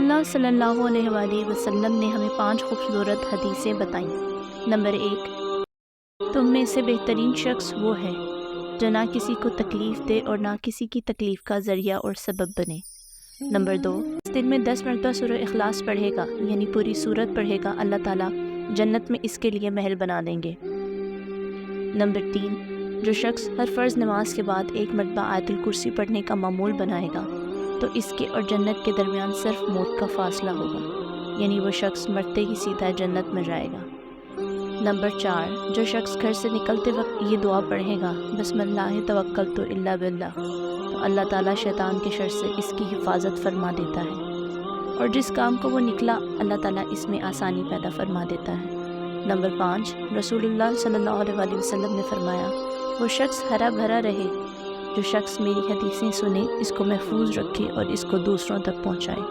रसूलुल्लाह सल्लल्लाहु अलैहि वसल्लम ने हमें 5 खूबसूरत हदीसें बताईं। नंबर 1, तुम में से बेहतरीन शख्स वो है जो ना किसी को तकलीफ़ दे और ना किसी की तकलीफ़ का ज़रिया और सबब बने। नंबर 2, इस दिन में 10 मरतबा सूरह इखलास पढ़ेगा, यानी पूरी सूरत पढ़ेगा, अल्लाह ताला जन्नत में इसके लिए महल बना देंगे। नंबर 3, जो शख्स हर फ़र्ज़ नमाज के बाद 1 मरतबा आयतुल कुर्सी पढ़ने का मामूल बनाएगा तो इसके और जन्नत के दरमियान सिर्फ मौत का फ़ासला होगा, यानी वो शख्स मरते ही सीधा जन्नत में जाएगा। नंबर 4, जो शख्स घर से निकलते वक्त ये दुआ पढ़ेगा, बिस्मिल्लाहि तवक्कलतु इल्ला बिल्लाह, तो अल्लाह ताला शैतान के शर से इसकी हिफाजत फरमा देता है और जिस काम को वो निकला अल्लाह ताला इसमें आसानी पैदा फरमा देता है। नंबर 5, रसूलुल्लाह सल्लल्लाहु अलैहि वसल्लम ने फरमाया, वो शख्स हरा भरा रहे जो शख्स मेरी हदीसें सुने, इसको महफूज रखे और इसको दूसरों तक पहुँचाए।